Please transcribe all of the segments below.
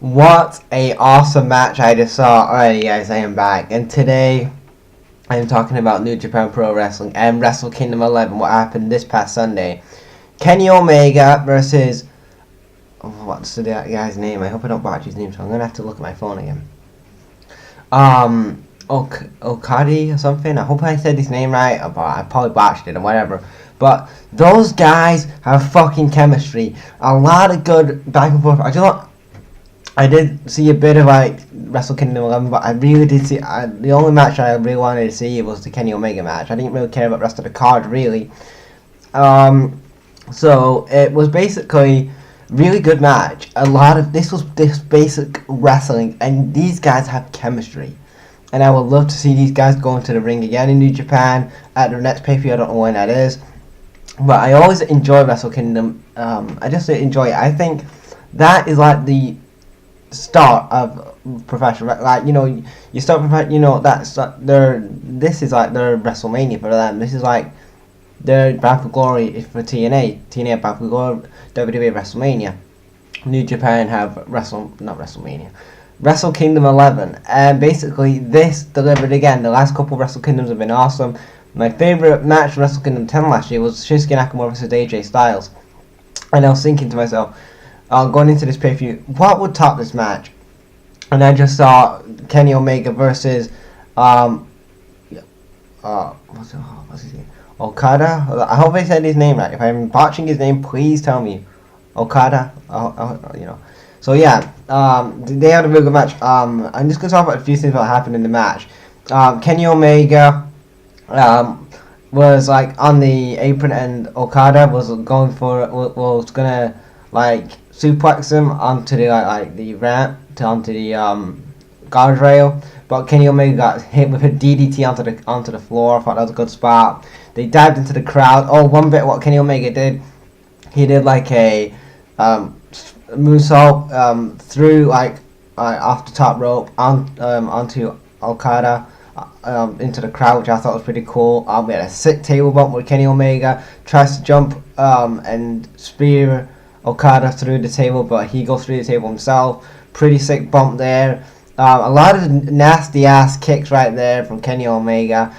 What a awesome match I just saw. Alrighty guys, I am back, and today I am talking about New Japan Pro Wrestling and WrestleKingdom 11, what happened this past Sunday. Kenny Omega versus, what's the guy's name? I hope I don't botch his name, so I'm going to have to look at my phone again. Okada or something. I hope I said his name right, but I probably botched it or whatever. But those guys have fucking chemistry. A lot of good back and forth. I did see a bit of like Wrestle Kingdom 11, but I really did see the only match I really wanted to see was the Kenny Omega match. I didn't really care about the rest of the card really. So it was basically really good match. This was basic wrestling, and these guys have chemistry. And I would love to see these guys go into the ring again in New Japan at the next pay-per-view. I don't know when that is, but I always enjoy Wrestle Kingdom. I just enjoy it. I think that is like the start of professional, like, you start this is like their WrestleMania for them. This is like their Battle of Glory for TNA Battle of Glory, WWE WrestleMania. New Japan have Wrestle Kingdom 11, and basically this delivered again. The last couple of Wrestle Kingdoms have been awesome. My favorite match for Wrestle Kingdom 10 last year was Shinsuke Nakamura versus AJ Styles, and I was thinking to myself, going into this pay-per-view, what would top this match? And I just saw Kenny Omega versus what's his name? Okada. I hope I said his name right. If I'm botching his name, please tell me. Okada. So yeah, they had a really good match. I'm just gonna talk about a few things that happened in the match. Kenny Omega was like on the apron, and Okada was gonna like suplex him onto the ramp onto the guardrail, but Kenny Omega got hit with a DDT onto the floor. I thought that was a good spot. They dived into the crowd. Oh, one bit what Kenny Omega did, he did like a moonsault through off the top rope onto Okada. Into the crowd, which I thought was pretty cool. We had a sick table bump where Kenny Omega tries to jump and spear Okada through the table, but he goes through the table himself. Pretty sick bump there. A lot of nasty ass kicks right there from Kenny Omega.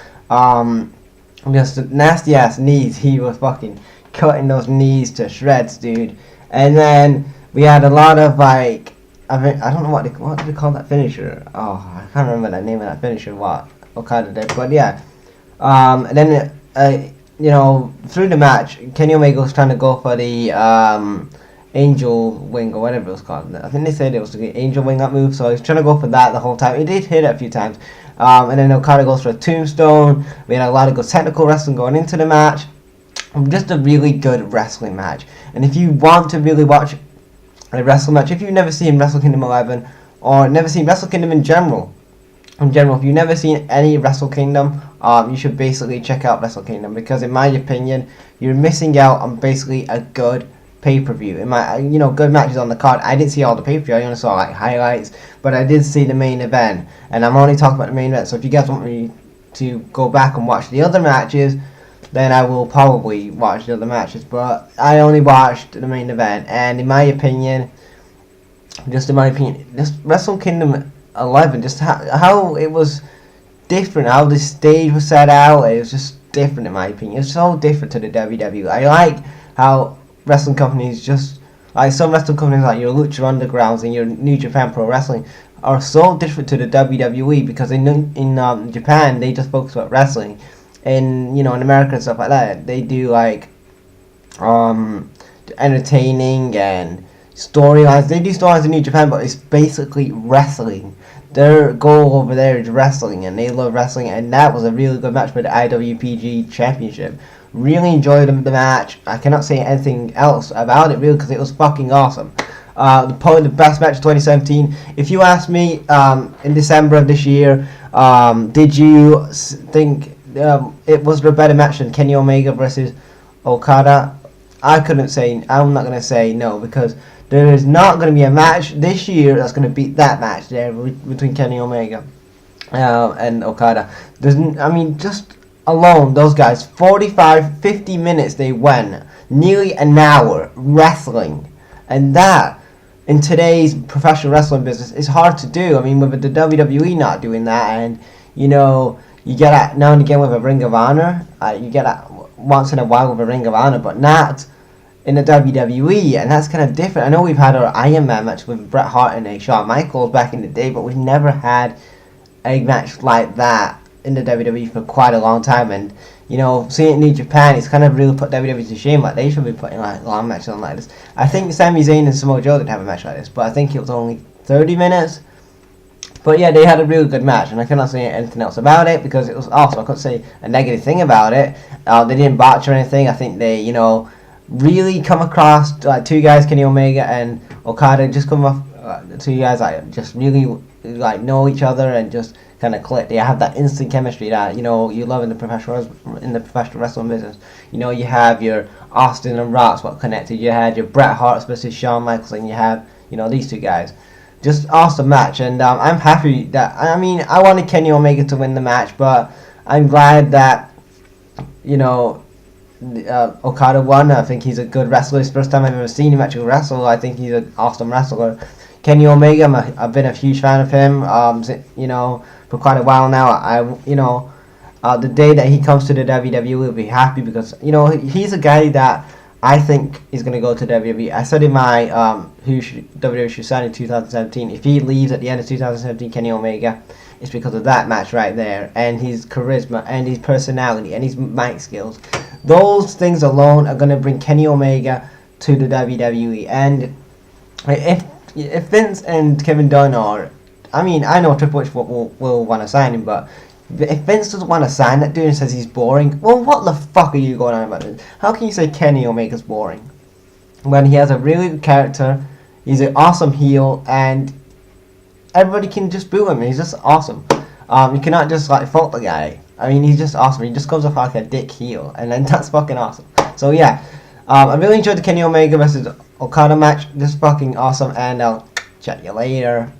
Just nasty ass knees. He was fucking cutting those knees to shreds, dude. And then we had a lot of I don't know what do they call that finisher. Oh, I can't remember the name of that finisher. What Okada did, but yeah. And then through the match, Kenny Omega was trying to go for the angel wing or whatever it was called. I think they said it was the angel wing, that move. So he was trying to go for that the whole time. He did hit it a few times. And then Okada goes for a tombstone. We had a lot of good technical wrestling going into the match. Just a really good wrestling match. And if you want to really watch a wrestling match, if you've never seen Wrestle Kingdom 11 or never seen Wrestle Kingdom in general, if you've never seen any Wrestle Kingdom, you should basically check out Wrestle Kingdom, because in my opinion, you're missing out on basically a good pay-per-view. Good matches on the card. I didn't see all the pay-per-view. I only saw like highlights, but I did see the main event, and I'm only talking about the main event. So if you guys want me to go back and watch the other matches, then I will probably watch the other matches. But I only watched the main event, and in my opinion, this Wrestle Kingdom 11, just how it was different, how the stage was set out, it was just different in my opinion. It's so different to the WWE. I like how wrestling companies, just like some wrestling companies like your Lucha Undergrounds and your New Japan Pro Wrestling, are so different to the WWE, because in Japan they just focus on wrestling. In America and stuff like that, they do like entertaining and storylines. They do storylines in New Japan, but it's basically wrestling. Their goal over there is wrestling, and they love wrestling. And that was a really good match for the IWPG Championship. Really enjoyed the match. I cannot say anything else about it really, because it was fucking awesome. Probably the best match of 2017. If you ask me, in December of this year, did you think it was a better match than Kenny Omega versus Okada? I'm not going to say no, because there is not going to be a match this year that's going to beat that match there between Kenny Omega and Okada. Just alone, those guys, 50 minutes they went, nearly an hour wrestling, and that in today's professional wrestling business, it's hard to do. I mean, with the WWE not doing that, and you know, you get that now and again with a Ring of Honor. You get that once in a while with a Ring of Honor, but not in the WWE, and that's kind of different. I know we've had our Iron Man match with Bret Hart and Shawn Michaels back in the day, but we've never had a match like that in the WWE for quite a long time. And you know, seeing it in New Japan, it's kind of really put WWE to shame. Like, they should be putting like long matches on like this. I think Sami Zayn and Samoa Joe did have a match like this, but I think it was only 30 minutes. But yeah, they had a really good match, and I cannot say anything else about it because it was awesome. I couldn't say a negative thing about it. They didn't botch or anything. I think they, you know, really come across like two guys, Kenny Omega and Okada, just come off two guys like just really like know each other and just kind of click. They have that instant chemistry that, you know, you love in the professional wrestling business. You know, you have your Austin and Rock's what connected. You had your Bret Hart versus Shawn Michaels, and you have, you know, these two guys. Just awesome match, and I'm happy that, I mean, I wanted Kenny Omega to win the match, but I'm glad that, you know, Okada won. I think he's a good wrestler. It's the first time I've ever seen him actually wrestle. I think he's an awesome wrestler. Kenny Omega, I've been a huge fan of him, you know, for quite a while now. You know, the day that he comes to the WWE, we'll be happy because, you know, he's a guy that I think is going to go to WWE. I said in my who WWE should sign in 2017, if he leaves at the end of 2017, Kenny Omega, it's because of that match right there, and his charisma, and his personality, and his mic skills. Those things alone are going to bring Kenny Omega to the WWE. And if Vince and Kevin Dunn are, I mean, I know Triple H will want to sign him, but if Vince doesn't want to sign that dude and says he's boring, well, what the fuck are you going on about this? How can you say Kenny Omega's boring when he has a really good character, he's an awesome heel, and everybody can just boo him? He's just awesome. You cannot just like fault the guy. I mean, he's just awesome. He just comes off like a dick heel, and then that's fucking awesome. So yeah, I really enjoyed the Kenny Omega versus Okada match. Just fucking awesome, and I'll chat you later.